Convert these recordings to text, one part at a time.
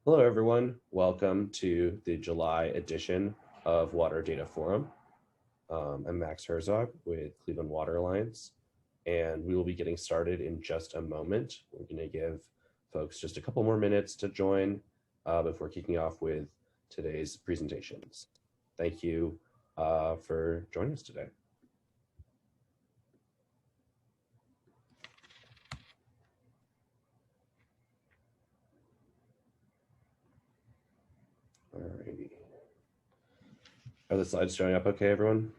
Hello, everyone. Welcome to the July edition of Water Data Forum. I'm Max Herzog with Cleveland Water Alliance, and we will be getting started in just a moment. We're going to give folks just a couple more minutes to join before kicking off with today's presentations. Thank you for joining us today. Alrighty. Are the slides showing up okay, everyone?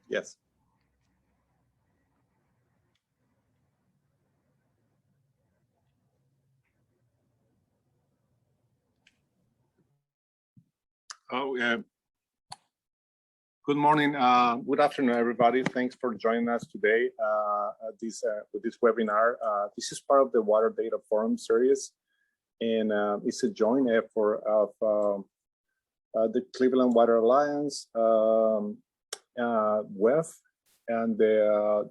Yes. Good morning, good afternoon, everybody. Thanks for joining us today with this webinar. This is part of the Water Data Forum series, and it's a joint effort of the Cleveland Water Alliance, WEF, and the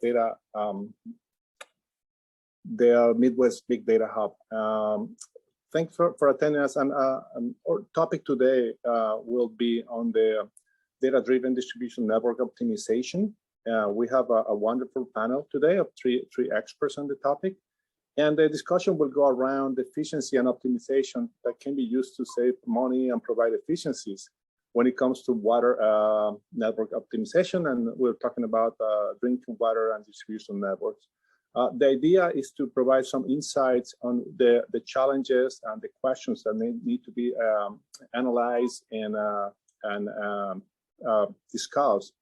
Midwest Big Data Hub. Thanks for attending us. And our topic today will be on the data-driven distribution network optimization. We have a wonderful panel today of three experts on the topic. And the discussion will go around efficiency and optimization that can be used to save money and provide efficiencies when it comes to water network optimization. And we're talking about drinking water and distribution networks. The idea is to provide some insights on the challenges and the questions that need to be analyzed and discussed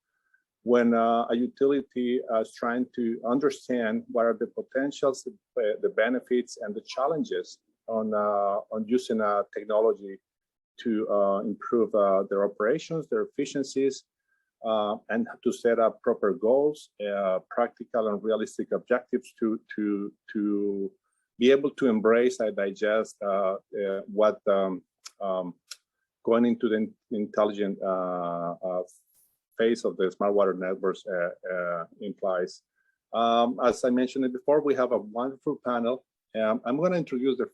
when a utility is trying to understand what are the potentials, the benefits, and the challenges on using technology to improve their operations, their efficiencies, and to set up proper goals, practical and realistic objectives to be able to embrace and digest what going into the intelligent phase of the smart water networks implies. As I mentioned it before, we have a wonderful panel. I'm going to introduce the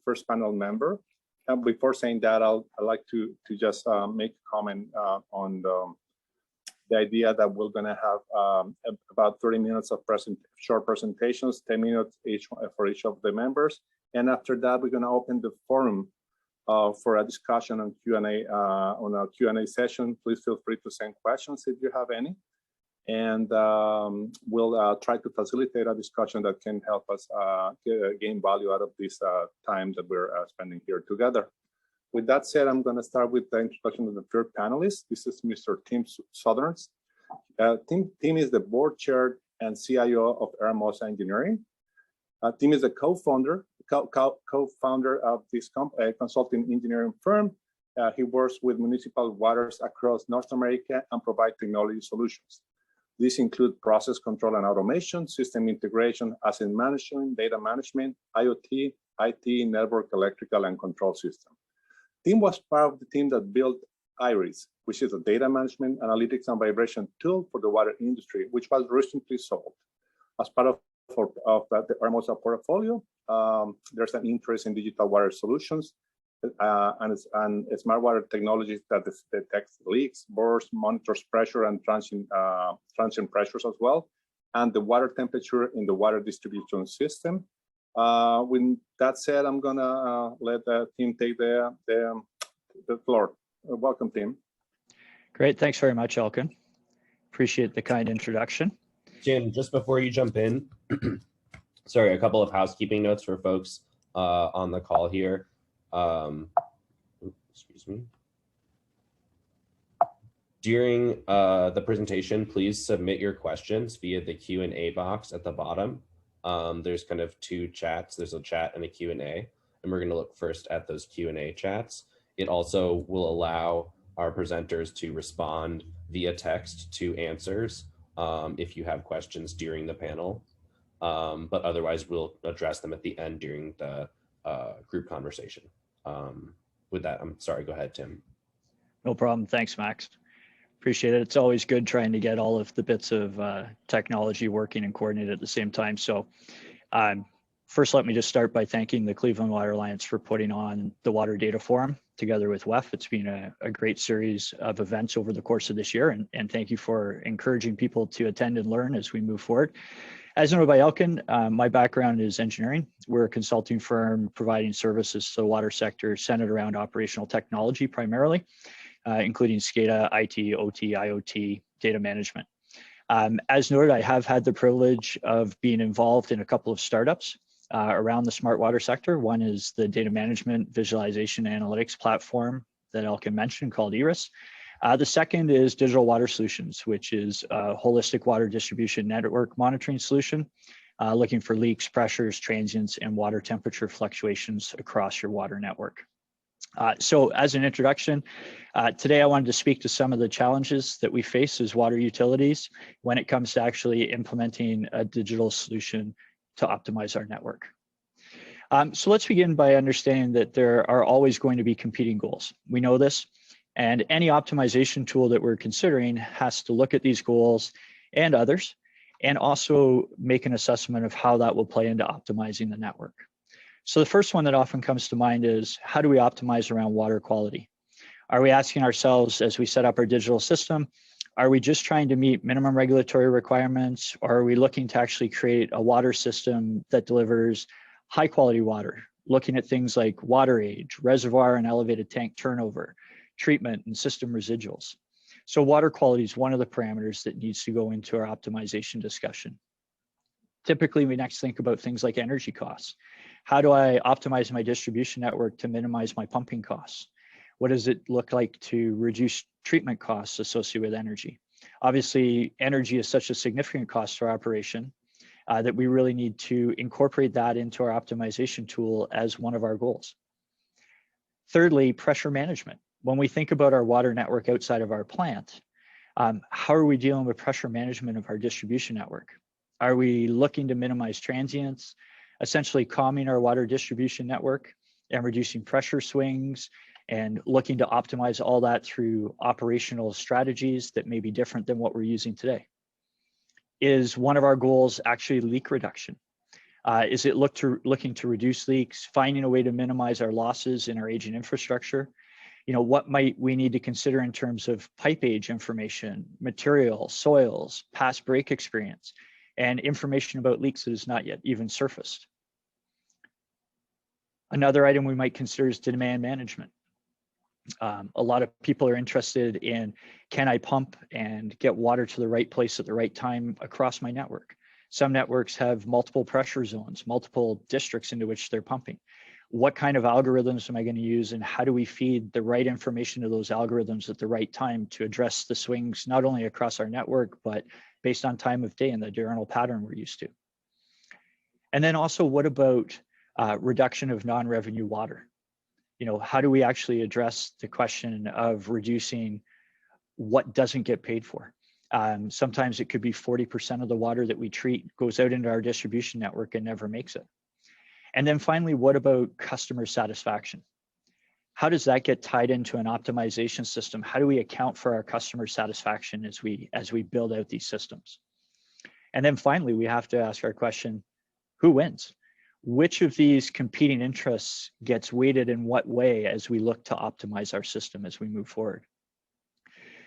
first panel member. And before saying that, I'd like to just make a comment on the idea that we're going to have about 30 minutes of short presentations, 10 minutes each for each of the members. And after that, we're going to open the forum for a discussion on Q&A on our Q&A session. Please feel free to send questions if you have any, and we'll try to facilitate a discussion that can help us gain value out of this time that we're spending here together. With that said, I'm going to start with the introduction of the third panelist. This is Mr. Tim Southerns. Tim is the board chair and CIO of Hermosa Engineering. Tim is a co-founder of this consulting engineering firm. He works with municipal waters across North America and provide technology solutions. These include process control and automation, system integration, asset management, data management, IoT, IT, network, electrical, and control system. Tim was part of the team that built Iris, which is a data management, analytics, and vibration tool for the water industry, which was recently sold. As part of the Hermosa portfolio, there's an interest in digital water solutions and smart water technologies that detects leaks, bursts, monitors pressure and transient pressures as well, and the water temperature in the water distribution system. With that said, I'm gonna let Tim take the floor. Welcome, Tim. Great, thanks very much, Elkin. Appreciate the kind introduction. Jim, just before you jump in, sorry, a couple of housekeeping notes for folks on the call here. Excuse me. During the presentation, please submit your questions via the Q&A box at the bottom. There's kind of two chats. There's a chat and a Q&A, and we're going to look first at those Q&A chats. It also will allow our presenters to respond via text to answers if you have questions during the panel, but otherwise we'll address them at the end during the group conversation. With that, I'm sorry, go ahead, Tim. No problem, thanks, Max. Appreciate it. It's always good trying to get all of the bits of technology working and coordinated at the same time. So first, let me just start by thanking the Cleveland Water Alliance for putting on the Water Data Forum together with WEF. It's been a great series of events over the course of this year, and thank you for encouraging people to attend and learn as we move forward. As noted by Elkin, my background is engineering. We're a consulting firm providing services to the water sector centered around operational technology primarily, including SCADA, IT, OT, IoT, data management. As noted, I have had the privilege of being involved in a couple of startups around the smart water sector. One is the data management visualization analytics platform that Elkin mentioned called ERIS. The second is Digital Water Solutions, which is a holistic water distribution network monitoring solution, looking for leaks, pressures, transients, and water temperature fluctuations across your water network. So as an introduction, today I wanted to speak to some of the challenges that we face as water utilities when it comes to actually implementing a digital solution to optimize our network. So let's begin by understanding that there are always going to be competing goals. We know this. And any optimization tool that we're considering has to look at these goals and others, and also make an assessment of how that will play into optimizing the network. So the first one that often comes to mind is, how do we optimize around water quality? Are we asking ourselves as we set up our digital system, are we just trying to meet minimum regulatory requirements, or are we looking to actually create a water system that delivers high quality water, looking at things like water age, reservoir and elevated tank turnover, treatment, and system residuals? So water quality is one of the parameters that needs to go into our optimization discussion. Typically, we next think about things like energy costs. How do I optimize my distribution network to minimize my pumping costs? What does it look like to reduce treatment costs associated with energy? Obviously, energy is such a significant cost to our operation that we really need to incorporate that into our optimization tool as one of our goals. Thirdly, pressure management. When we think about our water network outside of our plant, how are we dealing with pressure management of our distribution network? Are we looking to minimize transients, essentially calming our water distribution network and reducing pressure swings, and looking to optimize all that through operational strategies that may be different than what we're using today? Is one of our goals actually leak reduction? Is it looking to reduce leaks, finding a way to minimize our losses in our aging infrastructure? You know, what might we need to consider in terms of pipe age information, material, soils, past break experience, and information about leaks that has not yet even surfaced? Another item we might consider is demand management. A lot of people are interested in, can I pump and get water to the right place at the right time across my network? Some networks have multiple pressure zones, multiple districts into which they're pumping. What kind of algorithms am I going to use, and how do we feed the right information to those algorithms at the right time to address the swings, not only across our network, but based on time of day and the diurnal pattern we're used to? And then also, what about reduction of non-revenue water? You know, how do we actually address the question of reducing what doesn't get paid for? Sometimes it could be 40% of the water that we treat goes out into our distribution network and never makes it. And then finally, what about customer satisfaction? How does that get tied into an optimization system? How do we account for our customer satisfaction as we build out these systems? And then finally, we have to ask our question, who wins? Which of these competing interests gets weighted in what way as we look to optimize our system as we move forward?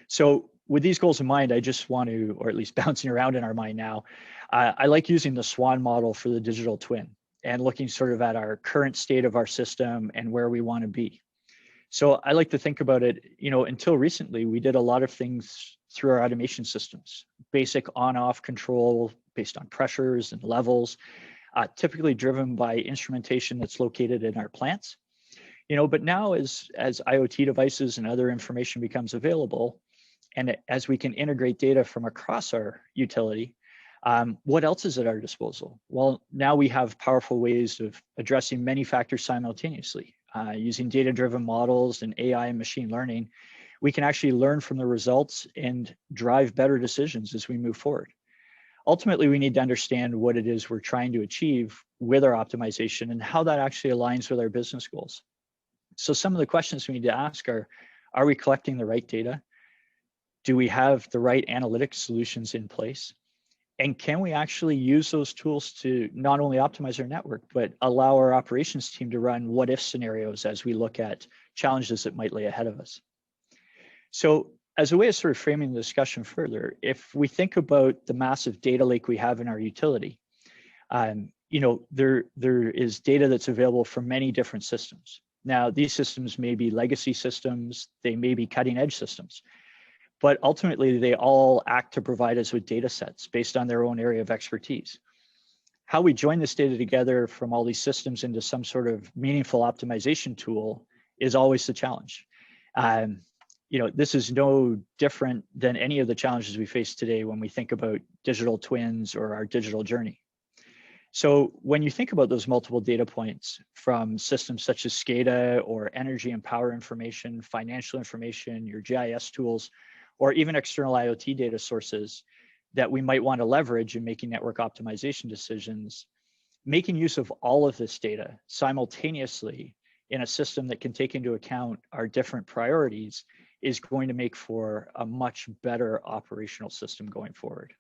So with these goals in mind, I just want to, or at least bouncing around in our mind now, I like using the SWAN model for the digital twin and looking sort of at our current state of our system and where we want to be. So I like to think about it, you know, until recently, we did a lot of things through our automation systems, basic on-off control based on pressures and levels, typically driven by instrumentation that's located in our plants. You know, but now as IoT devices and other information becomes available, and as we can integrate data from across our utility, what else is at our disposal? Well, now we have powerful ways of addressing many factors simultaneously. Using data-driven models and AI and machine learning, we can actually learn from the results and drive better decisions as we move forward. Ultimately, we need to understand what it is we're trying to achieve with our optimization and how that actually aligns with our business goals. So some of the questions we need to ask are we collecting the right data? Do we have the right analytics solutions in place? And can we actually use those tools to not only optimize our network, but allow our operations team to run what if scenarios as we look at challenges that might lay ahead of us? So as a way of sort of framing the discussion further, if we think about the massive data lake we have in our utility, there is data that's available from many different systems. Now, these systems may be legacy systems, they may be cutting edge systems, but ultimately they all act to provide us with data sets based on their own area of expertise. How we join this data together from all these systems into some sort of meaningful optimization tool is always the challenge. This is no different than any of the challenges we face today when we think about digital twins or our digital journey. So when you think about those multiple data points from systems such as SCADA or energy and power information, financial information, your GIS tools, or even external IoT data sources that we might want to leverage in making network optimization decisions, making use of all of this data simultaneously in a system that can take into account our different priorities is going to make for a much better operational system going forward.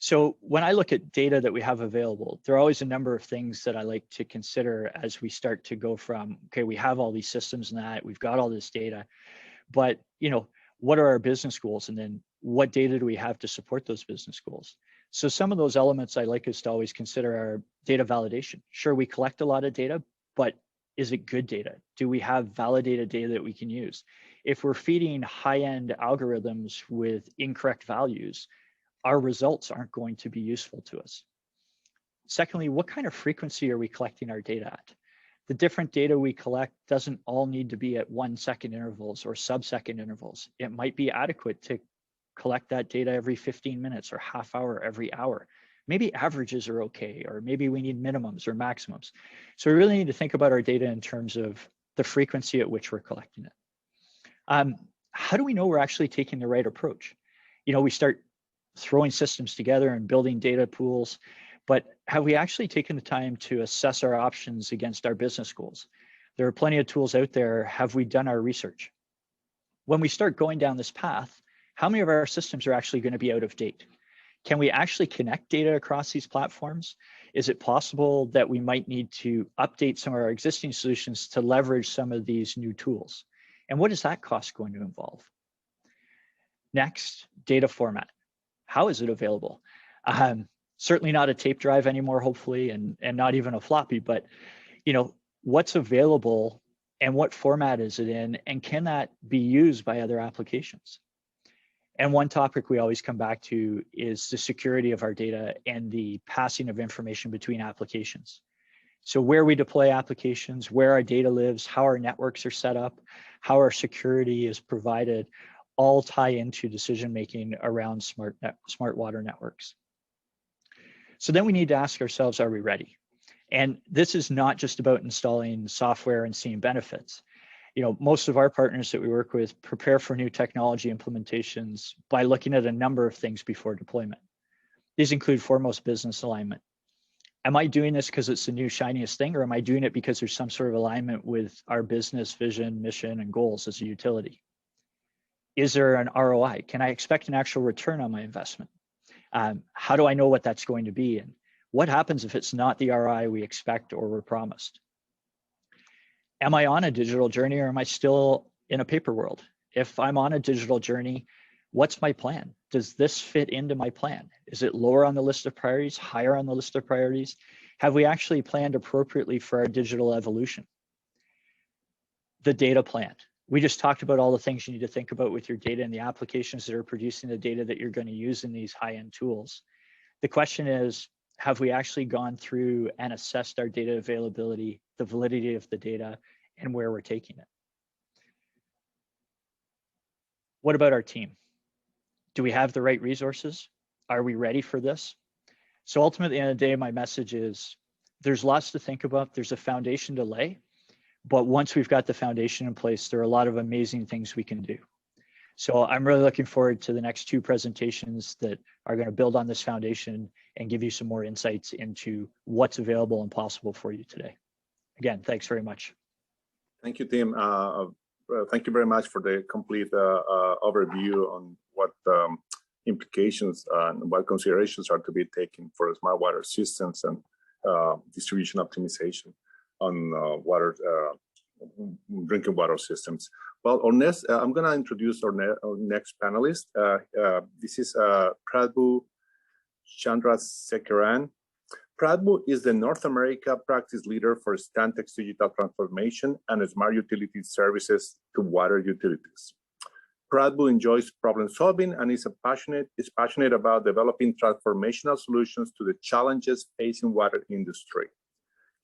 So when I look at data that we have available, there are always a number of things that I like to consider as we start to go from, okay, we have all these systems and that, we've got all this data, but what are our business goals? And then what data do we have to support those business goals? So some of those elements I like us to always consider are data validation. Sure, we collect a lot of data, but is it good data? Do we have validated data that we can use? If we're feeding high-end algorithms with incorrect values, our results aren't going to be useful to us. Secondly, what kind of frequency are we collecting our data at? The different data we collect doesn't all need to be at 1 second intervals or sub-second intervals. It might be adequate to collect that data every 15 minutes or half hour every hour. Maybe averages are okay, or maybe we need minimums or maximums. So we really need to think about our data in terms of the frequency at which we're collecting it. How do we know we're actually taking the right approach? We start throwing systems together and building data pools, but have we actually taken the time to assess our options against our business goals? There are plenty of tools out there. Have we done our research? When we start going down this path, how many of our systems are actually going to be out of date? Can we actually connect data across these platforms? Is it possible that we might need to update some of our existing solutions to leverage some of these new tools? And what is that cost going to involve? Next, data format. How is it available? Certainly not a tape drive anymore, hopefully, and not even a floppy, but what's available and what format is it in, and can that be used by other applications? And one topic we always come back to is the security of our data and the passing of information between applications. So where we deploy applications, where our data lives, how our networks are set up, how our security is provided, all tie into decision-making around smart water networks. So then we need to ask ourselves, are we ready? And this is not just about installing software and seeing benefits. Most of our partners that we work with prepare for new technology implementations by looking at a number of things before deployment. These include foremost business alignment. Am I doing this because it's the new shiniest thing, or am I doing it because there's some sort of alignment with our business vision, mission, and goals as a utility? Is there an ROI? Can I expect an actual return on my investment? How do I know what that's going to be? And what happens if it's not the ROI we expect or were promised? Am I on a digital journey, or am I still in a paper world? If I'm on a digital journey, what's my plan? Does this fit into my plan? Is it lower on the list of priorities, higher on the list of priorities? Have we actually planned appropriately for our digital evolution? The data plan. We just talked about all the things you need to think about with your data and the applications that are producing the data that you're going to use in these high-end tools. The question is, have we actually gone through and assessed our data availability, the validity of the data, and where we're taking it? What about our team? Do we have the right resources? Are we ready for this? So ultimately, at the end of the day, my message is there's lots to think about. There's a foundation to lay. But once we've got the foundation in place, there are a lot of amazing things we can do. So I'm really looking forward to the next two presentations that are going to build on this foundation and give you some more insights into what's available and possible for you today. Again, thanks very much. Thank you, Tim. thank you very much for the complete overview on what implications and what considerations are to be taken for smart water systems and distribution optimization on drinking water systems. Well, on this, I'm going to introduce our next panelist. This is Prabhu Chandrasekar. Prabhu is the North America practice leader for Stantec's digital transformation and smart utility services to water utilities. Prabhu enjoys problem solving and is passionate about developing transformational solutions to the challenges facing water industry.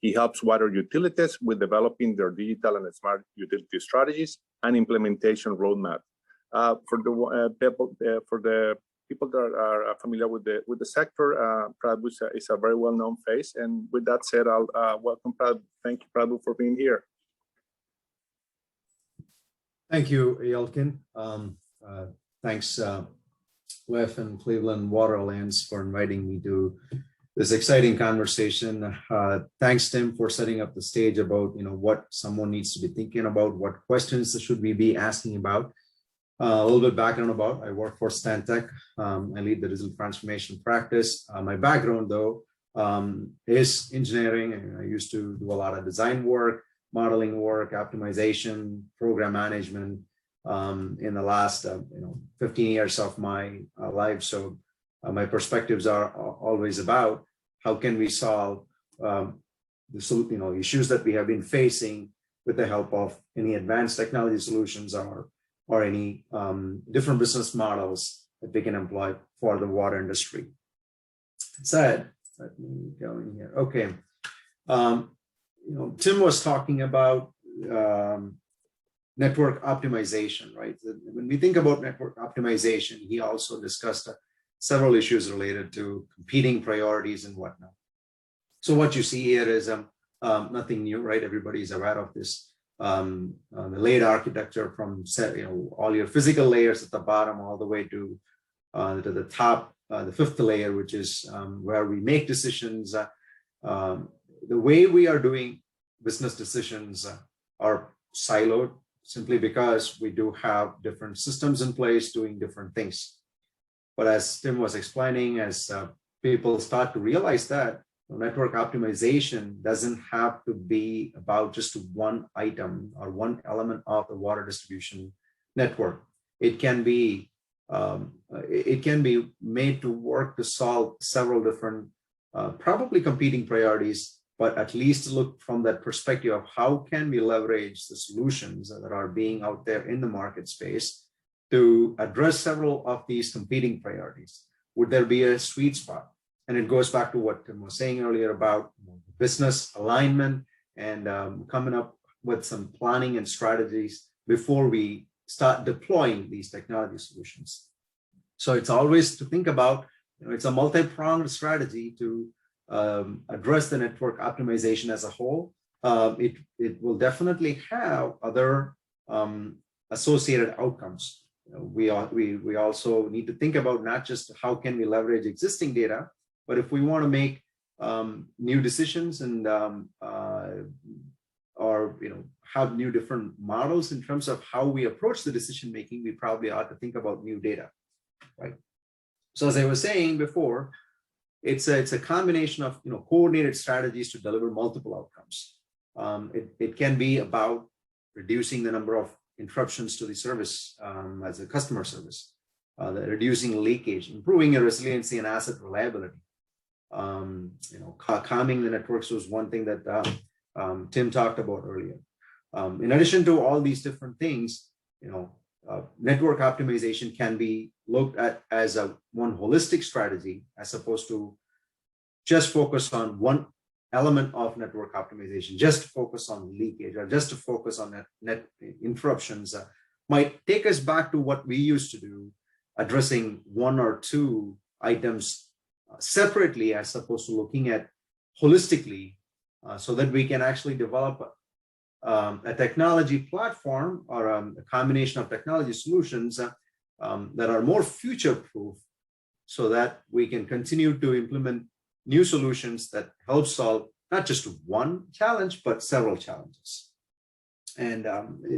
He helps water utilities with developing their digital and smart utility strategies and implementation roadmap. For the people that are familiar with the sector, Prabhu is a very well-known face. And with that said, I'll welcome Prabhu. Thank you, Prabhu, for being here. Thank you, Yelkin. Thanks, WEF and Cleveland Water Alliance for inviting me to this exciting conversation. Thanks, Tim, for setting up the stage about what someone needs to be thinking about, what questions should we be asking about. A little bit background about, I work for Stantec. I lead the digital transformation practice. My background, though, is engineering. I used to do a lot of design work, modeling work, optimization, program management in the last 15 years of my life. So my perspectives are always about how can we solve the issues that we have been facing with the help of any advanced technology solutions or any different business models that we can employ for the water industry. That said, let me go in here. Okay. Tim was talking about network optimization, right? When we think about network optimization, he also discussed several issues related to competing priorities and whatnot. So what you see here is nothing new, right? Everybody's aware of this. The layered architecture from all your physical layers at the bottom all the way to the top, the fifth layer, which is where we make decisions. The way we are doing business decisions are siloed simply because we do have different systems in place doing different things. But as Tim was explaining, as people start to realize that network optimization doesn't have to be about just one item or one element of the water distribution network. It can be made to work to solve several different, probably competing priorities, but at least look from that perspective of how can we leverage the solutions that are being out there in the market space to address several of these competing priorities. Would there be a sweet spot? And it goes back to what Tim was saying earlier about business alignment and coming up with some planning and strategies before we start deploying these technology solutions. So it's always to think about, it's a multi-pronged strategy to address the network optimization as a whole. It will definitely have other associated outcomes. We also need to think about not just how can we leverage existing data, but if we want to make new decisions and or have new different models in terms of how we approach the decision making, we probably ought to think about new data, right? So as I was saying before, it's a combination of coordinated strategies to deliver multiple outcomes. It can be about reducing the number of interruptions to the service as a customer service, reducing leakage, improving your resiliency and asset reliability. Calming the networks was one thing that Tim talked about earlier. In addition to all these different things, network optimization can be looked at as one holistic strategy as opposed to just focus on one element of network optimization, just to focus on leakage or just to focus on net interruptions. Might take us back to what we used to do, addressing one or two items separately as opposed to looking at holistically, so that we can actually develop a technology platform or a combination of technology solutions that are more future-proof, so that we can continue to implement new solutions that help solve not just one challenge, but several challenges. And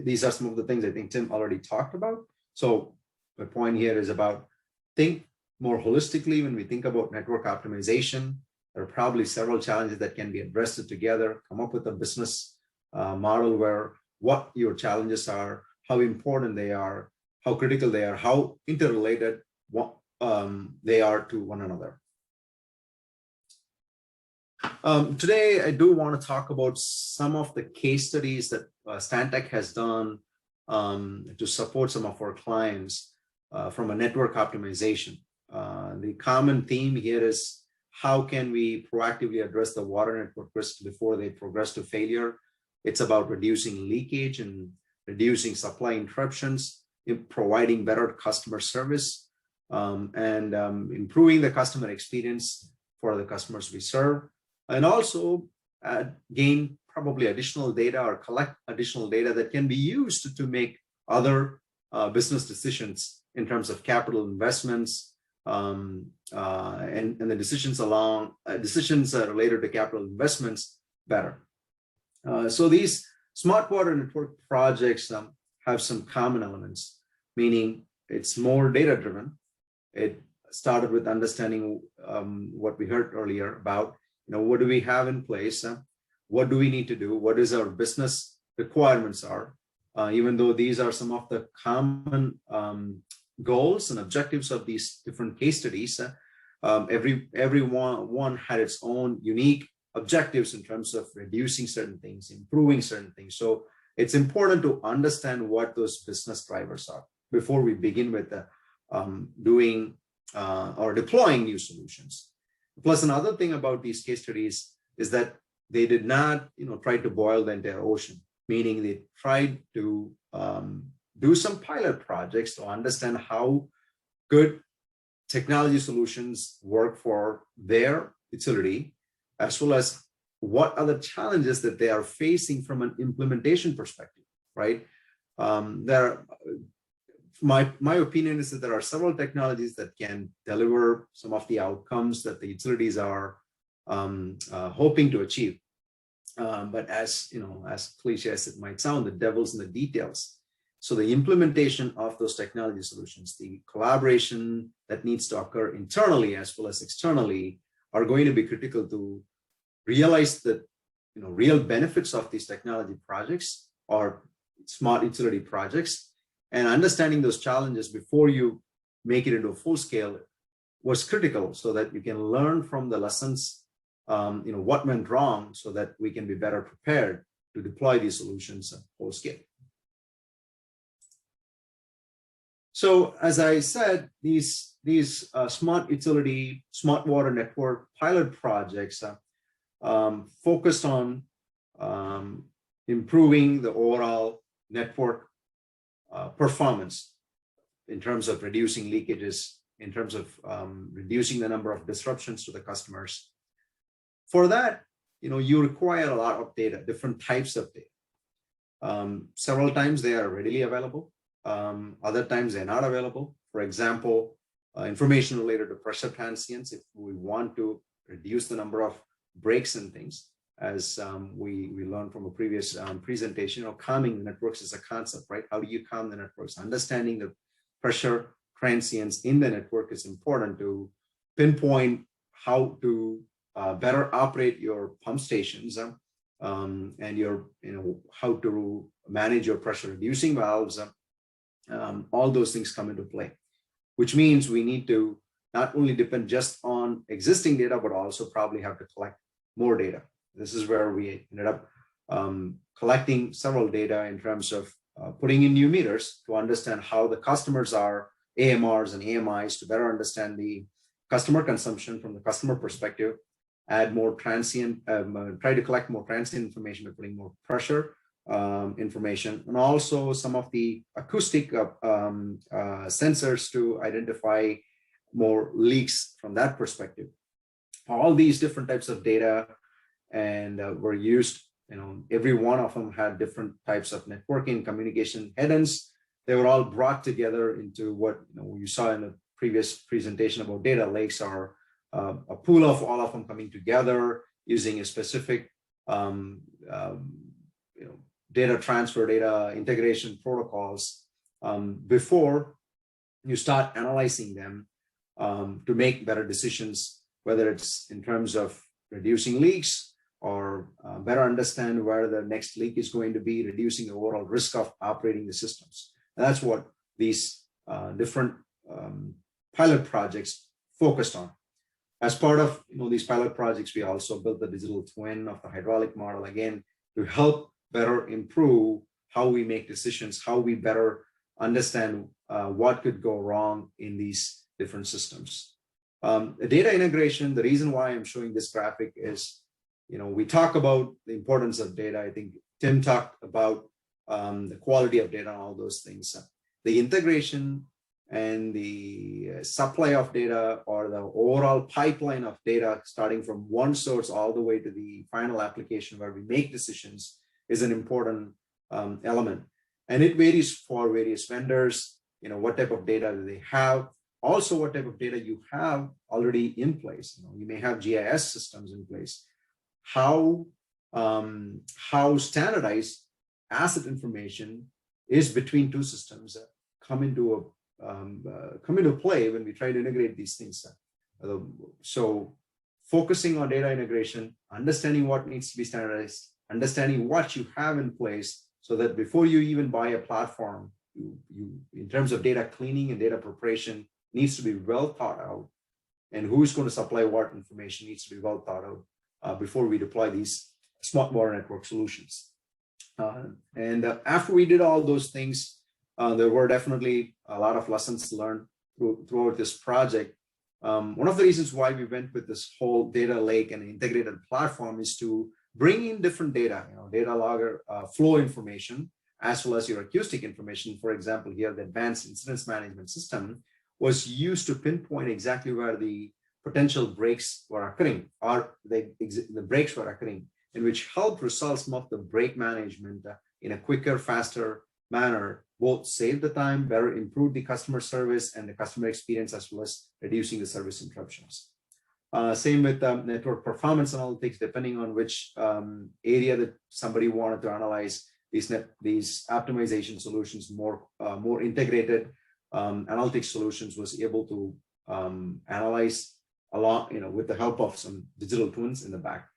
these are some of the things I think Tim already talked about. So my point here is about think more holistically when we think about network optimization. There are probably several challenges that can be addressed together. Come up with a business model where what your challenges are, how important they are, how critical they are, how interrelated they are to one another. Today, I do want to talk about some of the case studies that Stantec has done to support some of our clients from a network optimization. The common theme here is how can we proactively address the water network risks before they progress to failure? It's about reducing leakage and reducing supply interruptions, providing better customer service, and improving the customer experience for the customers we serve, and also gain probably additional data or collect additional data that can be used to make other business decisions in terms of capital investments and the decisions related to capital investments better. So these smart water network projects have some common elements, meaning it's more data driven. It started with understanding what we heard earlier about, what do we have in place? What do we need to do? What is our business requirements are? Even though these are some of the common goals and objectives of these different case studies, every one had its own unique objectives in terms of reducing certain things, improving certain things. So it's important to understand what those business drivers are before we begin with doing or deploying new solutions. Plus, another thing about these case studies is that they did not, try to boil the entire ocean, meaning they tried to do some pilot projects to understand how good technology solutions work for their utility, as well as what are the challenges that they are facing from an implementation perspective, right? My opinion is that there are several technologies that can deliver some of the outcomes that the utilities are hoping to achieve. But as cliche as it might sound, the devil's in the details. So the implementation of those technology solutions, the collaboration that needs to occur internally as well as externally, are going to be critical to realize the real benefits of these technology projects or smart utility projects. And understanding those challenges before you make it into a full scale was critical, so that you can learn from the lessons, what went wrong, so that we can be better prepared to deploy these solutions at full scale. So as I said, these smart utility, smart water network pilot projects focused on improving the overall network performance in terms of reducing leakages, in terms of reducing the number of disruptions to the customers. For that, you require a lot of data, different types of data. Several times they are readily available. Other times they're not available. For example, information related to pressure transients, if we want to reduce the number of breaks and things, as we learned from a previous presentation, calming the networks is a concept, right? How do you calm the networks? Understanding the pressure transients in the network is important to pinpoint how to better operate your pump stations and your, how to manage your pressure reducing valves. All those things come into play, which means we need to not only depend just on existing data, but also probably have to collect more data. This is where we ended up collecting several data in terms of putting in new meters to understand how the customers are, AMRs and AMIs, to better understand the customer consumption from the customer perspective, add more transient, try to collect more transient information by putting more pressure information, and also some of the acoustic sensors to identify more leaks from that perspective. All these different types of data and were used, every one of them had different types of networking, communication headends. They were all brought together into what you saw in the previous presentation about data lakes, are a pool of all of them coming together using a specific data transfer, data integration protocols before you start analyzing them to make better decisions, whether it's in terms of reducing leaks or better understand where the next leak is going to be, reducing the overall risk of operating the systems. And that's what these different pilot projects focused on. As part of these pilot projects, we also built the digital twin of the hydraulic model, again, to help better improve how we make decisions, how we better understand what could go wrong in these different systems. The data integration, the reason why I'm showing this graphic is, we talk about the importance of data. I think Tim talked about the quality of data and all those things. The integration and the supply of data, or the overall pipeline of data starting from one source all the way to the final application where we make decisions, is an important element. And it varies for various vendors, what type of data do they have, also what type of data you have already in place. You may have GIS systems in place. How standardized asset information is between two systems that come into play when we try to integrate these things. So focusing on data integration, understanding what needs to be standardized, understanding what you have in place, so that before you even buy a platform, you in terms of data cleaning and data preparation, needs to be well thought out, and who's going to supply what information needs to be well thought out before we deploy these smart water network solutions. And after we did all those things, there were definitely a lot of lessons learned throughout this project. One of the reasons why we went with this whole data lake and integrated platform is to bring in different data, data logger, flow information, as well as your acoustic information. For example, here, the advanced incidents management system was used to pinpoint exactly where the potential breaks were occurring, or the breaks were occurring, and which helped resolve some of the break management in a quicker, faster manner, both save the time, better improve the customer service and the customer experience, as well as reducing the service interruptions. Same with network performance analytics, depending on which area that somebody wanted to analyze. These optimization solutions, more integrated analytics solutions, was able to analyze a lot, with the help of some digital twins in the back.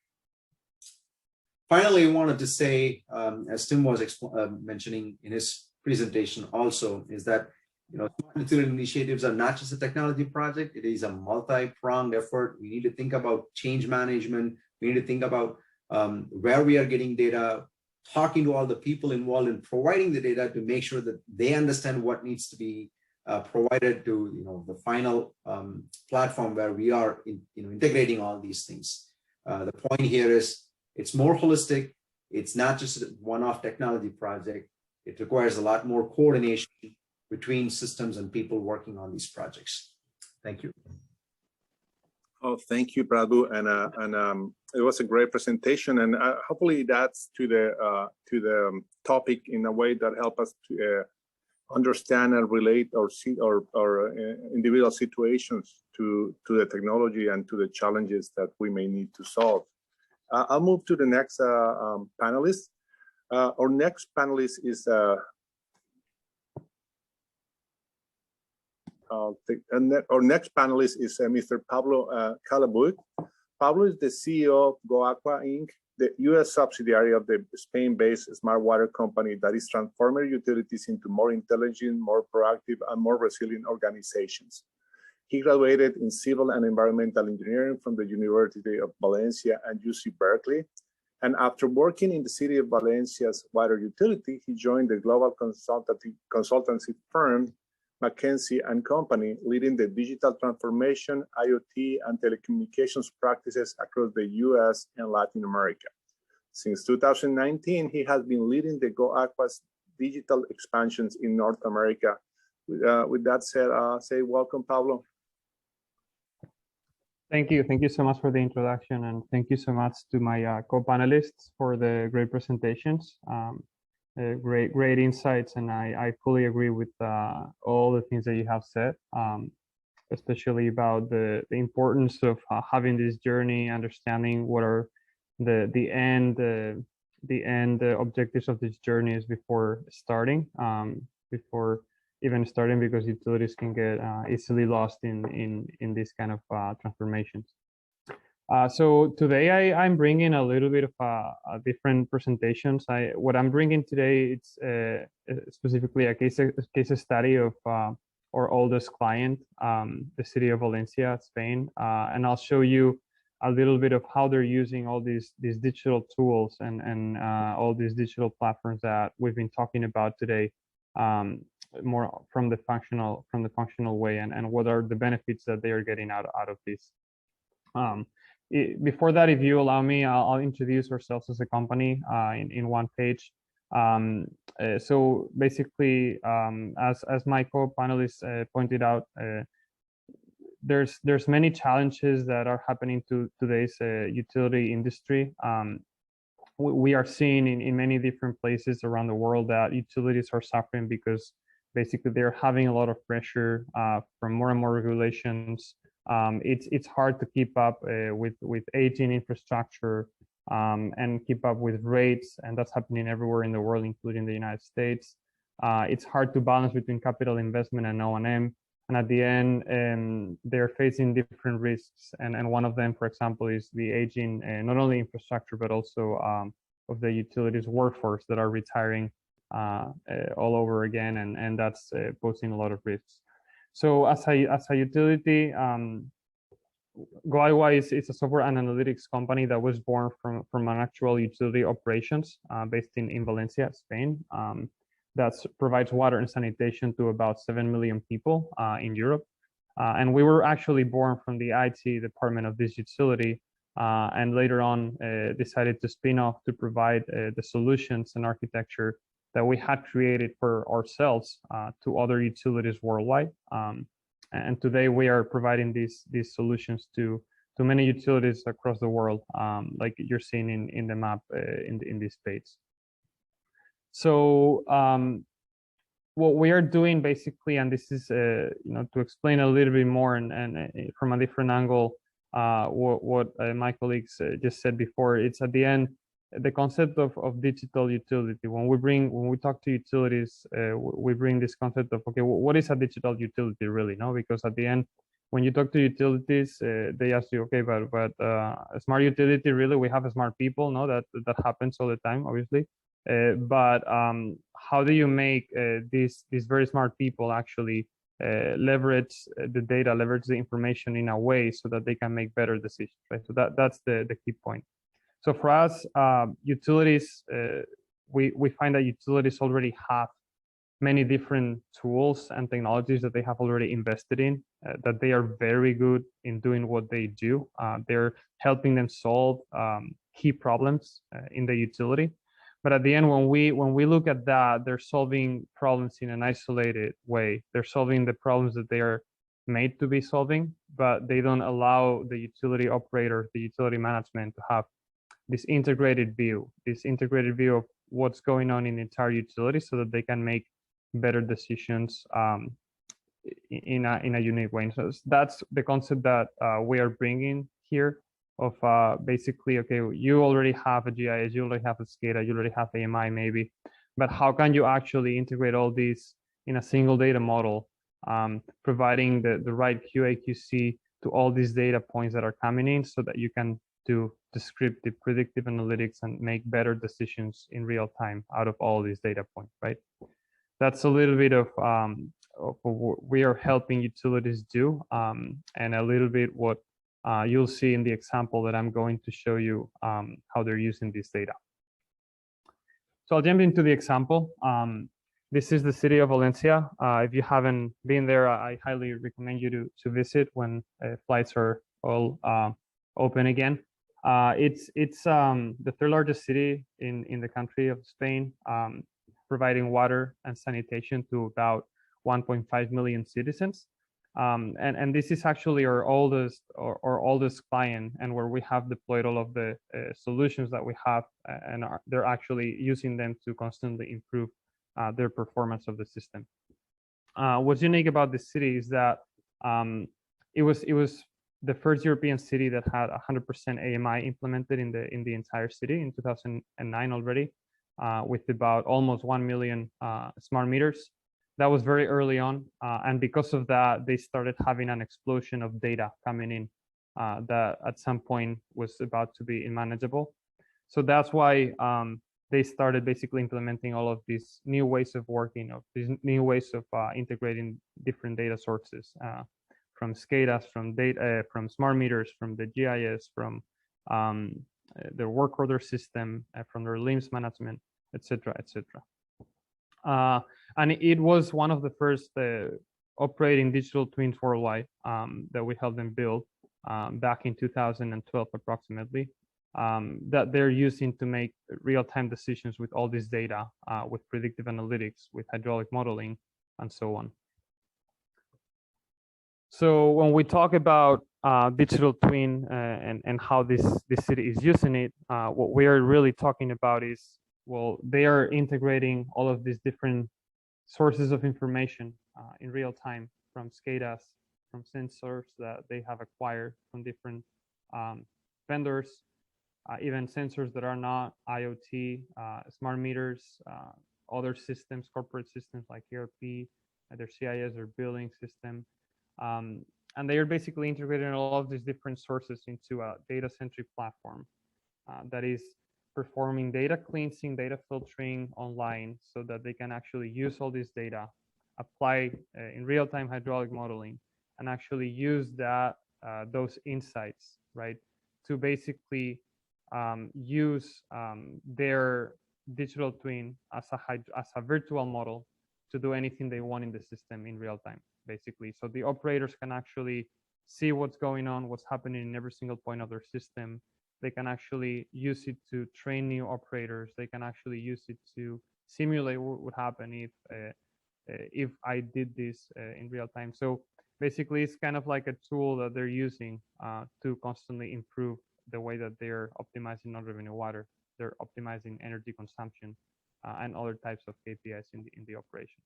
Finally, I wanted to say, as Tim was mentioning in his presentation also, is that smart utility initiatives are not just a technology project. It is a multi-pronged effort. We need to think about change management. We need to think about where we are getting data, talking to all the people involved in providing the data to make sure that they understand what needs to be provided to the final platform where we are integrating all these things. The point here is it's more holistic. It's not just a one-off technology project. It requires a lot more coordination between systems and people working on these projects. Thank you. Oh, thank you, Prabhu, and it was a great presentation, and hopefully that's to the topic in a way that help us to understand and relate or see or individual situations to the technology and to the challenges that we may need to solve. I'll move to the next panelist. Our next panelist is our next panelist is Mr. Pablo Calabro. Pablo is the CEO of GoAqua Inc., the U.S. subsidiary of the Spain-based smart water company that is transforming utilities into more intelligent, more proactive, and more resilient organizations. He graduated in civil and environmental engineering from the University of Valencia and UC Berkeley. And after working in the city of Valencia's water utility, he joined the global consultancy firm McKinsey & Company, leading the digital transformation, IoT, and telecommunications practices across the US and Latin America. Since 2019, he has been leading the GoAqua's digital expansions in North America. With that said, say welcome, Pablo. Thank you. Thank you so much for the introduction, and thank you so much to my co-panelists for the great presentations. Great insights, and I fully agree with all the things that you have said, especially about the importance of having this journey, understanding what are the end the end objectives of this journey is before starting, before even starting, because utilities can get easily lost in these kind of transformations. So today I'm bringing a little bit of different presentations. What I'm bringing today, it's specifically a case study of our oldest client, the city of Valencia, Spain, and I'll show you a little bit of how they're using all these digital tools and all these digital platforms that we've been talking about today, more from the functional way, and what are the benefits that they are getting out of this. Before that, if you allow me, I'll introduce ourselves as a company in one page. So basically, as my co-panelists pointed out, there's many challenges that are happening to today's utility industry. We are seeing in many different places around the world that utilities are suffering because basically they're having a lot of pressure from more and more regulations. It's hard to keep up with aging infrastructure and keep up with rates, and that's happening everywhere in the world, including the United States. It's hard to balance between capital investment and O&M, and at the end, they're facing different risks. And one of them, for example, is the aging not only infrastructure but also of the utilities workforce that are retiring all over again, and that's posing a lot of risks. So as a utility, GoIY is a software and analytics company that was born from an actual utility operations based in Valencia, Spain, that provides water and sanitation to about 7 million people in Europe. And we were actually born from the IT department of this utility, and later on decided to spin off to provide the solutions and architecture that we had created for ourselves to other utilities worldwide. And today we are providing these solutions to many utilities across the world, like you're seeing in the map in this page. So what we are doing basically, and this is to explain a little bit more and from a different angle, what my colleagues just said before, it's at the end the concept of digital utility. When we talk to utilities, we bring this concept of, okay, what is a digital utility really? No, because at the end, when you talk to utilities, they ask you, okay, but a smart utility, really? We have smart people, no? That happens all the time, obviously. But how do you make these very smart people actually leverage the data, leverage the information in a way so that they can make better decisions, right? So that's the key point. So for us, utilities, we find that utilities already have many different tools and technologies that they have already invested in, that they are very good in doing what they do. They're helping them solve key problems in the utility. But at the end, when we look at that, they're solving problems in an isolated way. They're solving the problems that they are made to be solving, but they don't allow the utility operator, the utility management to have this integrated view of what's going on in the entire utility so that they can make better decisions in a unique way. So that's the concept that we are bringing here of basically, okay, you already have a GIS, you already have a SCADA, you already have AMI maybe, but how can you actually integrate all these in a single data model, providing the right QA, QC to all these data points that are coming in so that you can do descriptive, predictive analytics and make better decisions in real time out of all these data points, right? That's a little bit of what we are helping utilities do, and a little bit what you'll see in the example that I'm going to show you how they're using this data. So I'll jump into the example. This is the city of Valencia. If you haven't been there, I highly recommend you to visit when flights are all open again. It's the third largest city in the country of Spain, providing water and sanitation to about 1.5 million citizens. And this is actually our oldest client, and where we have deployed all of the solutions that we have, and they're actually using them to constantly improve their performance of the system. What's unique about this city is that it was the first European city that had 100% AMI implemented in the entire city in 2009 already, with about almost 1 million smart meters. That was very early on, and because of that, they started having an explosion of data coming in that at some point was about to be unmanageable. So that's why they started basically implementing all of these new ways of working, of these new ways of integrating different data sources, from SCADAs, from data, from smart meters, from the GIS, from their work order system, from their LIMS management, etc., etc. And it was one of the first operating digital twins worldwide that we helped them build back in 2012 approximately, that they're using to make real-time decisions with all this data, with predictive analytics, with hydraulic modeling, and so on. So when we talk about digital twin and how this city is using it, what we are really talking about is, well, they are integrating all of these different sources of information in real time, from SCADAs, from sensors that they have acquired from different vendors, even sensors that are not IoT, smart meters, other systems, corporate systems like ERP, their CIS or billing system. And they are basically integrating all of these different sources into a data-centric platform that is performing data cleansing, data filtering online, so that they can actually use all this data, apply in real-time hydraulic modeling, and actually use that those insights, right, to basically use their digital twin as a virtual model to do anything they want in the system in real time, basically. So the operators can actually see what's going on, what's happening in every single point of their system. They can actually use it to train new operators. They can actually use it to simulate what would happen if I did this in real time. So basically, it's kind of like a tool that they're using to constantly improve the way that they're optimizing non-revenue water. They're optimizing energy consumption and other types of KPIs in the operation.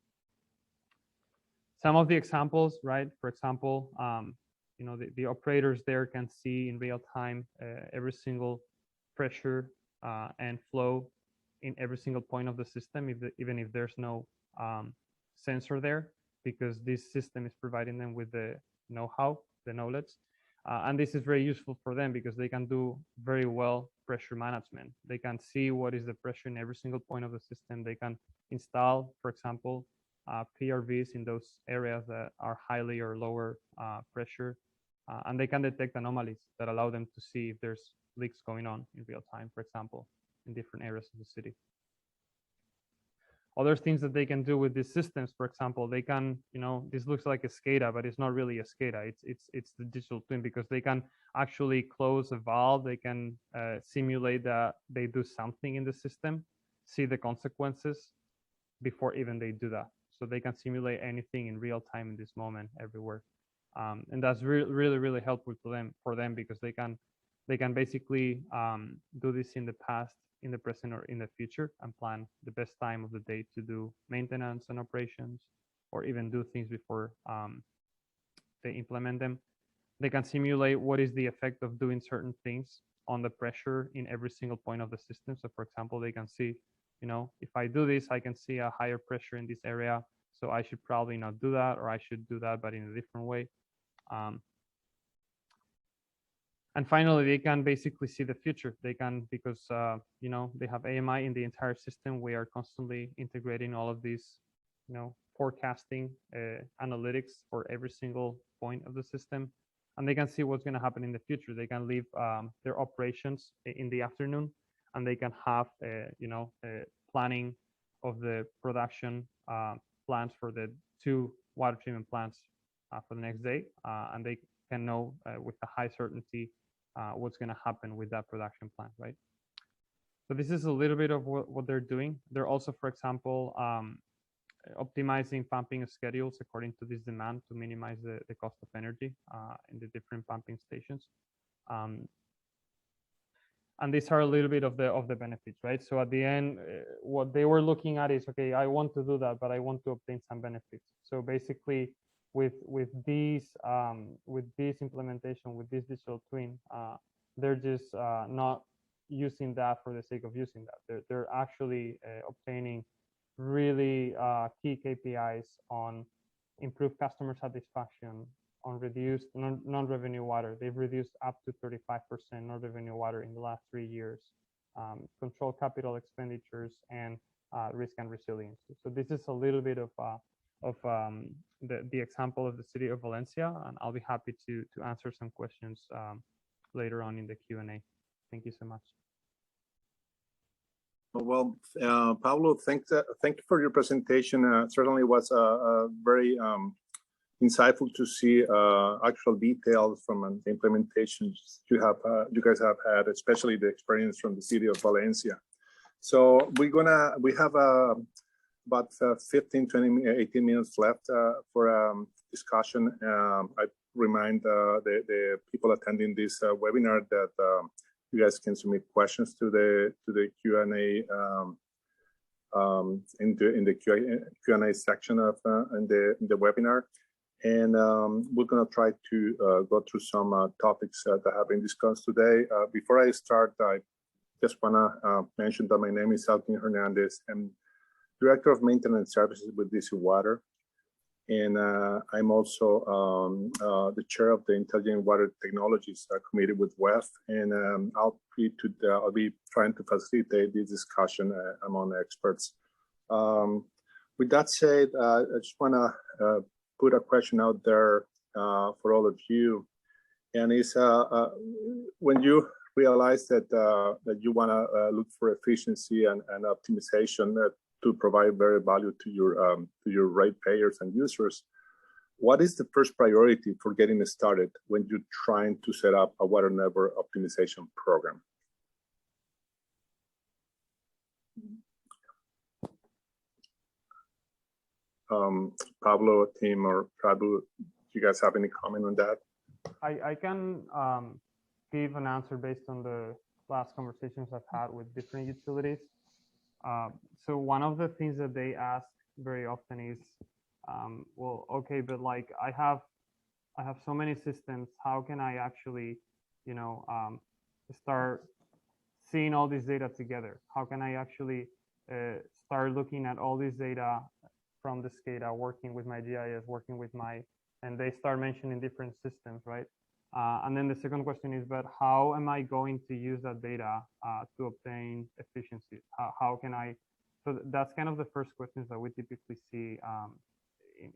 Some of the examples, right? For example, you know, the operators there can see in real time every single pressure and flow in every single point of the system, even if there's no sensor there, because this system is providing them with the know-how, the knowledge. And this is very useful for them because they can do very well pressure management. They can see what is the pressure in every single point of the system. They can install, for example, PRVs in those areas that are highly or lower pressure. And they can detect anomalies that allow them to see if there's leaks going on in real time, for example, in different areas of the city. Other things that they can do with these systems, for example, they can, you know, this looks like a SCADA, but it's not really a SCADA. It's the digital twin, because they can actually close a valve. They can simulate that they do something in the system, see the consequences before even they do that. So they can simulate anything in real time in this moment everywhere. And that's really helpful for them because they can basically do this in the past, in the present, or in the future, and plan the best time of the day to do maintenance and operations, or even do things before they implement them. They can simulate what is the effect of doing certain things on the pressure in every single point of the system. So for example, they can see, you know, if I do this, I can see a higher pressure in this area, so I should probably not do that, or I should do that, but in a different way. And finally, they can basically see the future. They can, because you know, they have AMI in the entire system. We are constantly integrating all of these, you know, forecasting analytics for every single point of the system, and they can see what's going to happen in the future. They can leave their operations in the afternoon, and they can have, you know, planning of the production plans for the 2 water treatment plants for the next day, and they can know with a high certainty what's going to happen with that production plan, right? So this is a little bit of what they're doing. They're also, for example, optimizing pumping schedules according to this demand to minimize the cost of energy in the different pumping stations. And these are a little bit of the benefits, right? So at the end, what they were looking at is, okay, I want to do that, but I want to obtain some benefits. So basically, with this implementation, with this digital twin, they're just not using that for the sake of using that. They're actually obtaining really key KPIs on improved customer satisfaction, on reduced non-revenue water. They've reduced up to 35% non-revenue water in the last 3 years, control capital expenditures, and risk and resilience. So this is a little bit of the example of the city of Valencia, and I'll be happy to answer some questions later on in the Q&A. Thank you so much. Well, Pablo, thank you for your presentation. Certainly was very insightful to see actual details from the implementations you guys have had, especially the experience from the city of Valencia. So we have about 15, 20, 18 minutes left for discussion. I remind the people attending this webinar that you guys can submit questions to the Q&A in the Q&A section of in the webinar, and we're going to try to go through some topics that have been discussed today. Before I start, I just want to mention that my name is Alvin Hernandez. I'm Director of Maintenance Services with DC Water, and I'm also the chair of the Intelligent Water Technologies Committee with WEF, and I'll be trying to facilitate this discussion among experts. With that said, I just want to put a question out there for all of you, and it's when you realize that that you want to look for efficiency and optimization to provide very value to your ratepayers and users, what is the first priority for getting started when you're trying to set up a water network optimization program? Pablo, Tim, or Prabhu, do you guys have any comment on that? I can give an answer based on the last conversations I've had with different utilities. So one of the things that they ask very often is, well, okay, but like I have so many systems. How can I actually, start seeing all this data together? How can I actually start looking at all this data from the SCADA, working with my GIS, working with and they start mentioning different systems, right? And then the second question is, but how am I going to use that data to obtain efficiencies? How can I? So that's kind of the first questions that we typically see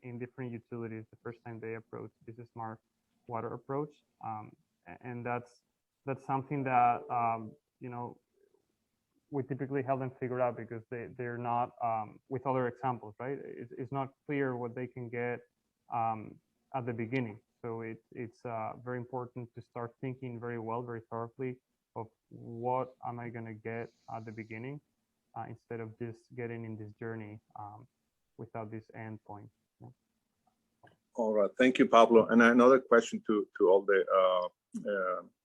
in different utilities the first time they approach this smart water approach, and that's something that we typically help them figure out, because they're not with other examples, right? It's not clear what they can get at the beginning. So it's very important to start thinking very well, very thoroughly of what am I going to get at the beginning, instead of just getting in this journey without this end point. Yeah. All right, thank you, Pablo. And another question to all the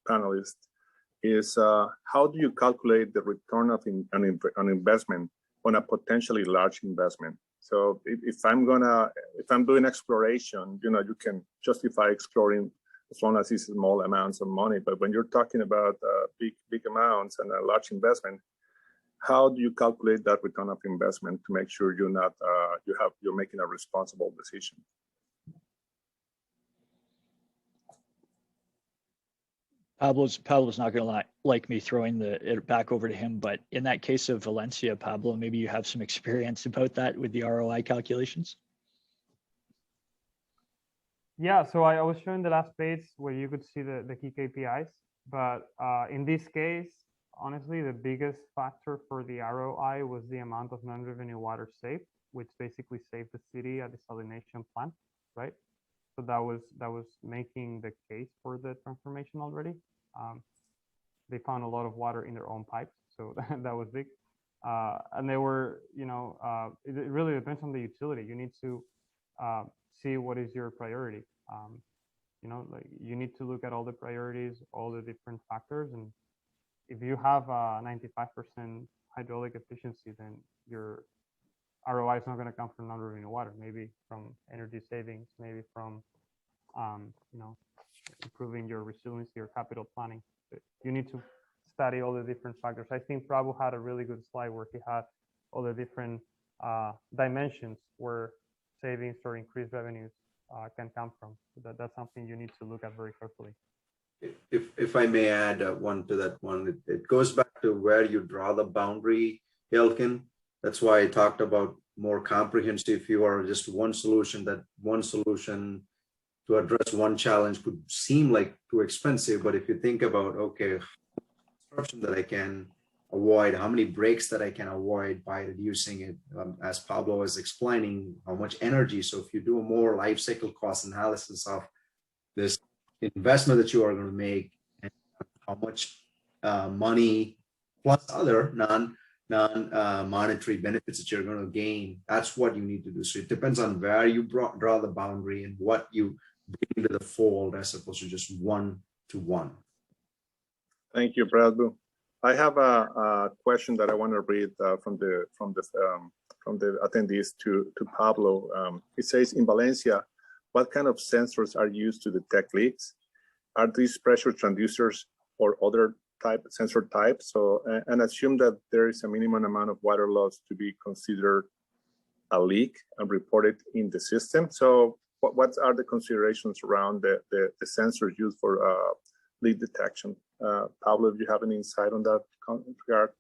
panelists is, how do you calculate the return on investment on a potentially large investment? So if I'm doing exploration, you can justify exploring as long as it's small amounts of money. But when you're talking about big amounts and a large investment, how do you calculate that return of investment to make sure you're making a responsible decision? Pablo's not going to like me throwing it back over to him, but in that case of Valencia, Pablo, maybe you have some experience about that with the ROI calculations. Yeah, so I was showing the last page where you could see the key KPIs, but in this case, honestly, the biggest factor for the ROI was the amount of non-revenue water saved, which basically saved the city at the desalination plant, right? So that was making the case for the transformation already. They found a lot of water in their own pipes, so that was big. And they were, it really depends on the utility. You need to see what is your priority. Like you need to look at all the priorities, all the different factors, and if you have a 95% hydraulic efficiency, then ROI is not going to come from not running water, maybe from energy savings, maybe from, improving your resiliency or capital planning. You need to study all the different factors. I think Prabhu had a really good slide where he had all the different dimensions where savings or increased revenues can come from. So that's something you need to look at very carefully. If I may add one to that one, it goes back to where you draw the boundary, Elkin. That's why I talked about more comprehensive. If you are just one solution, that one solution to address one challenge could seem like too expensive. But if you think about, okay, disruption that I can avoid, how many breaks that I can avoid by reducing it, as Pablo was explaining, how much energy. So if you do a more life cycle cost analysis of this investment that you are going to make and how much money plus other non-monetary benefits that you're going to gain, that's what you need to do. So it depends on where you draw the boundary and what you bring into the fold as opposed to just one-to-one. Thank you, Prabhu. I have a question that I want to read from the attendees to Pablo. It says, in Valencia, what kind of sensors are used to detect leaks? Are these pressure transducers or other sensor types? So, and assume that there is a minimum amount of water loss to be considered a leak and reported in the system. So what are the considerations around the sensors used for leak detection? Pablo, if you have any insight on that regard?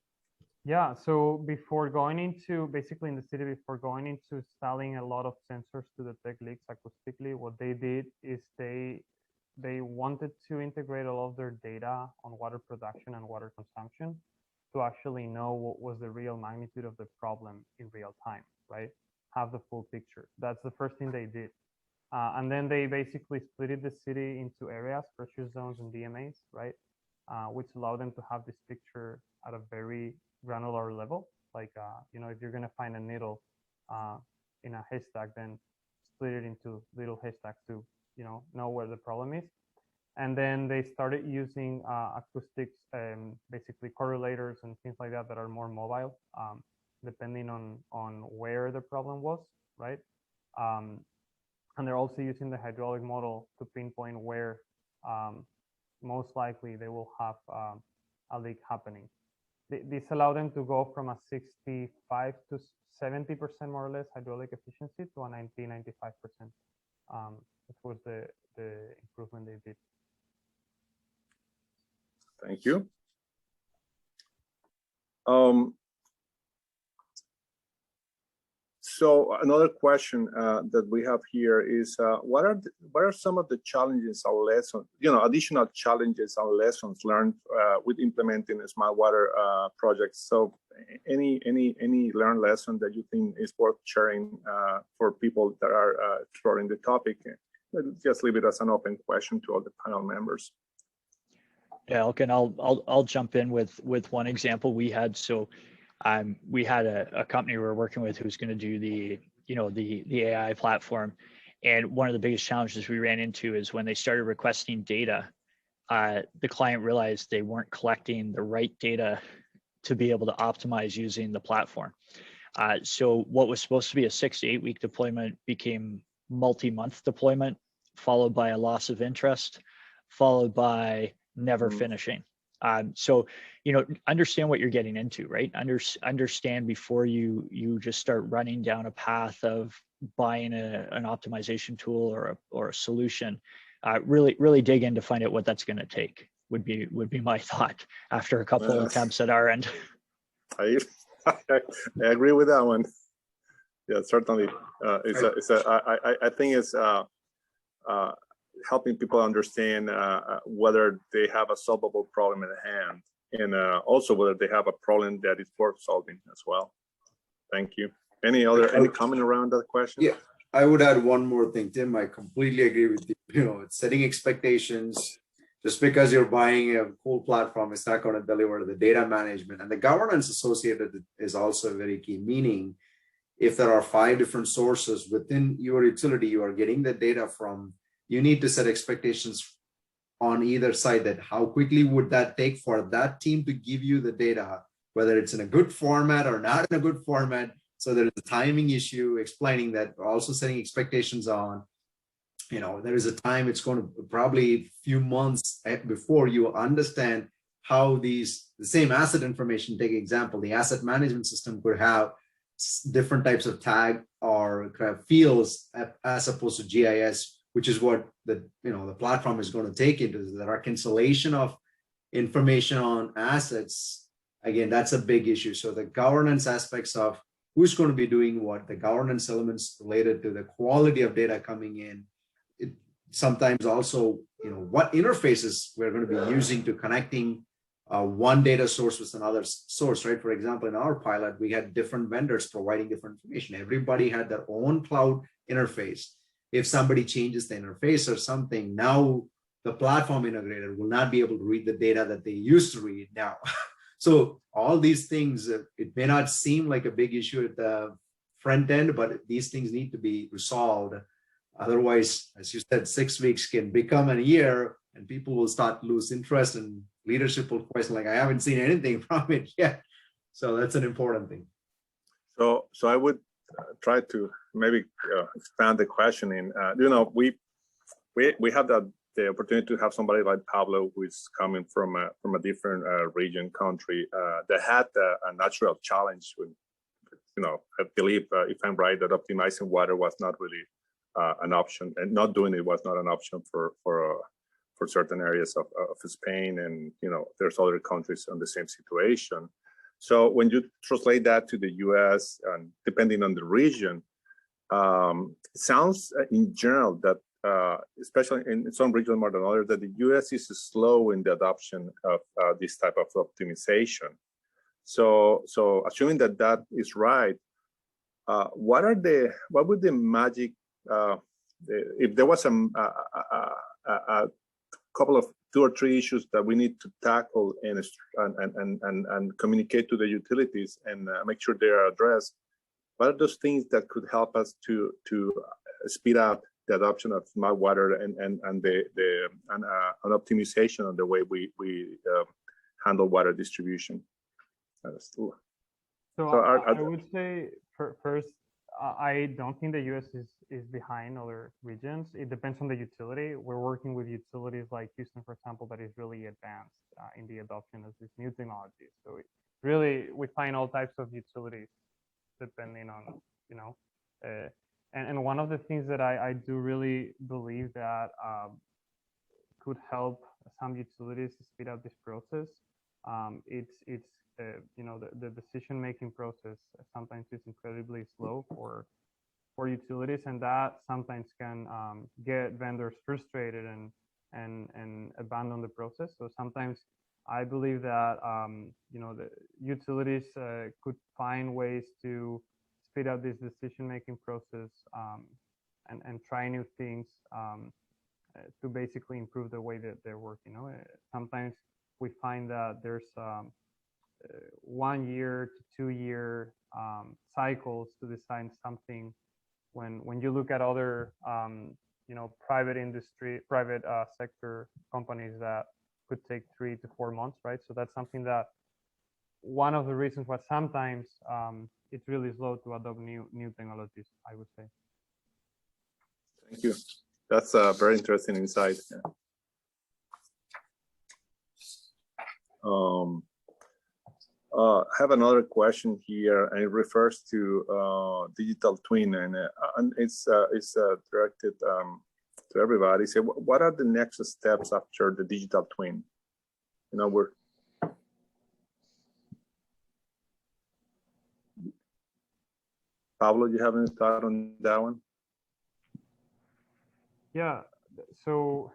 Yeah, so before going into, basically in the city, before going into installing a lot of sensors to detect leaks acoustically, what they did is they wanted to integrate all of their data on water production and water consumption to actually know what was the real magnitude of the problem in real time, right? Have the full picture. That's the first thing they did. And then they basically split the city into areas, pressure zones and DMAs, right? Which allow them to have this picture at a very granular level. Like, if you're going to find a needle in a haystack, then split it into little haystacks to, know where the problem is. And then they started using acoustics, basically correlators and things like that are more mobile, depending on where the problem was, right? And they're also using the hydraulic model to pinpoint where most likely they will have a leak happening. This allowed them to go from a 65 to 70% more or less hydraulic efficiency to a 90-95%. That was the improvement they did. Thank you. So another question that we have here is, what are some of the challenges or lessons, additional challenges or lessons learned with implementing smart water projects? So any learned lesson that you think is worth sharing for people that are exploring the topic? Just leave it as an open question to all the panel members. Yeah, okay, and I'll jump in with one example we had. So we had a company we were working with who's going to do the AI platform, and one of the biggest challenges we ran into is when they started requesting data, the client realized they weren't collecting the right data to be able to optimize using the platform. So what was supposed to be a 6 to 8 week deployment became multi-month deployment, followed by a loss of interest, followed by never finishing. So, understand what you're getting into, right? Understand before you just start running down a path of buying an optimization tool or a solution. Really dig in to find out what that's going to take. Would be my thought after a couple of attempts at our end. I agree with that one. Yeah, certainly. I think it's helping people understand whether they have a solvable problem at hand, and also whether they have a problem that is worth solving as well. Thank you. Any comment around that question? Yeah, I would add one more thing, Tim. I completely agree with you. It's setting expectations. Just because you're buying a cool platform, it's not going to deliver the data management, and the governance associated is also very key. Meaning, if there are 5 different sources within your utility you are getting the data from, you need to set expectations on either side, that how quickly would that take for that team to give you the data, whether it's in a good format or not in a good format. So there is a timing issue, explaining that, also setting expectations on, there is a time, it's going to probably a few months before you understand how the same asset information, take example, the asset management system could have different types of tag or kind of fields as opposed to GIS, which is what the platform is going to take into the reconciliation of information on assets. Again, that's a big issue. So the governance aspects of who's going to be doing what, the governance elements related to the quality of data coming in. It sometimes also, what interfaces we're going to be using to connecting one data source with another source, right? For example, in our pilot, we had different vendors providing different information. Everybody had their own cloud interface. If somebody changes the interface or something, now the platform integrator will not be able to read the data that they used to read now. So all these things, it may not seem like a big issue at the front end, but these things need to be resolved. Otherwise, as you said, 6 weeks can become a year and people will start to lose interest and leadership will question, like, I haven't seen anything from it yet. So that's an important thing. So I would try to maybe expand the questioning. We have the opportunity to have somebody like Pablo, who is coming from a different region, country, that had a natural challenge with, I believe, if I'm right, that optimizing water was not really an option, and not doing it was not an option for certain areas of Spain, and there's other countries in the same situation. So when you translate that to the U.S. and depending on the region, it sounds in general that especially in some regions more than others, that the U.S. is slow in the adoption of this type of optimization. So assuming that is right, what would the magic, if there was a couple of 2 or 3 issues that we need to tackle and communicate to the utilities and make sure they are addressed, what are those things that could help us to speed up the adoption of smart water and an optimization of the way we handle water distribution? So I would say first, I don't think the US is behind other regions. It depends on the utility. We're working with utilities like Houston, for example, that is really advanced in the adoption of these new technologies. So we find all types of utilities depending on, and one of the things that I do really believe that could help some utilities to speed up this process. It's the decision-making process sometimes is incredibly slow for utilities, and that sometimes can get vendors frustrated and abandon the process. So sometimes I believe that the utilities could find ways to speed up this decision-making process and try new things to basically improve the way that they're working. Sometimes we find that there's 1 year to 2 year cycles to design something. When you look at other private sector companies, that could take 3 to 4 months, right? So that's something that one of the reasons why sometimes it's really slow to adopt new technologies, I would say. Thank you. That's a very interesting insight. I have another question here, and it refers to digital twin, and it's directed to everybody. So, what are the next steps after the digital twin? Pablo, you have any thought on that one? Yeah. So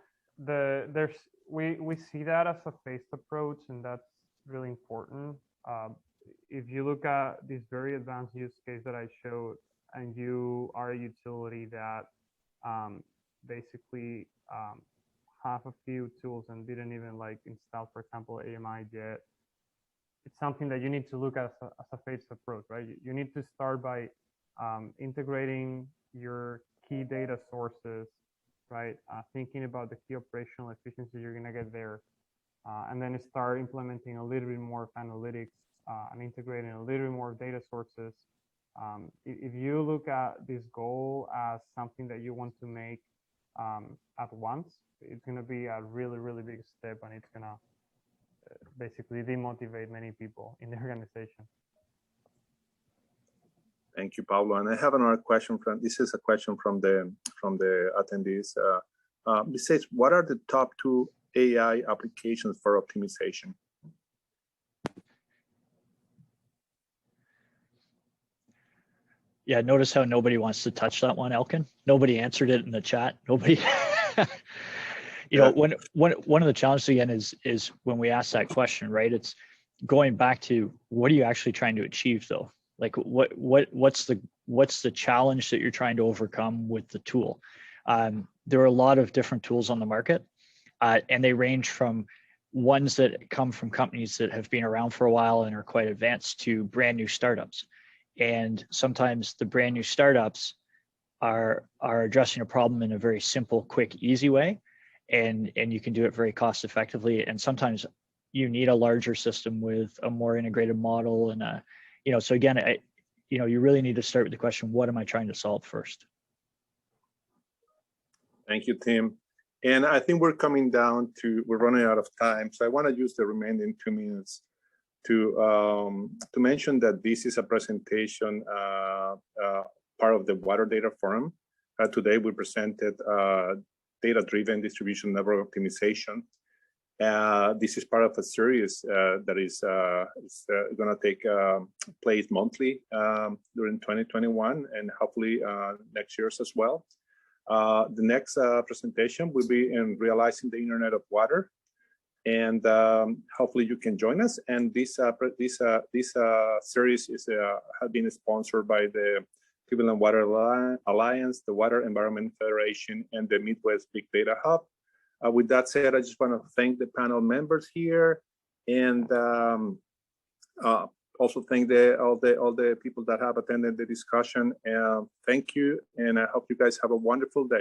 we see that as a phased approach, and that's really important. If you look at this very advanced use case that I showed, and you are a utility that basically have a few tools and didn't even install, for example, AMI yet, it's something that you need to look at as a phased approach, right? You need to start by integrating your key data sources, right? Thinking about the key operational efficiency you're gonna get there, and then start implementing a little bit more of analytics and integrating a little bit more data sources If you look at this goal as something that you want to make at once, it's going to be a really, really big step, and it's going to basically demotivate many people in the organization. Thank you, Pablo. And I have another question this is a question from the attendees. It says, what are the top 2 AI applications for optimization? Yeah, notice how nobody wants to touch that one, Elkin. Nobody answered it in the chat. Nobody. You know, one of the challenges again is when we ask that question, right? It's going back to what are you actually trying to achieve, though? Like what's the challenge that you're trying to overcome with the tool? There are a lot of different tools on the market, and they range from ones that come from companies that have been around for a while and are quite advanced to brand new startups. And sometimes the brand new startups are addressing a problem in a very simple, quick, easy way, and you can do it very cost effectively. And sometimes you need a larger system with a more integrated model, and so again, you really need to start with the question, what am I trying to solve first? Thank you, Tim. And I think we're running out of time, so I want to use the remaining 2 minutes to mention that this is a presentation part of the Water Data Forum. Today we presented data-driven distribution network optimization. This is part of a series that is going to take place monthly during 2021 and hopefully next year as well. The next presentation will be in Realizing the Internet of Water, and hopefully you can join us. And this series has been sponsored by the Cleveland Water Alliance, the Water Environment Federation, and the Midwest Big Data Hub. With that said, I just want to thank the panel members here, and also thank all the people that have attended the discussion. Thank you, and I hope you guys have a wonderful day.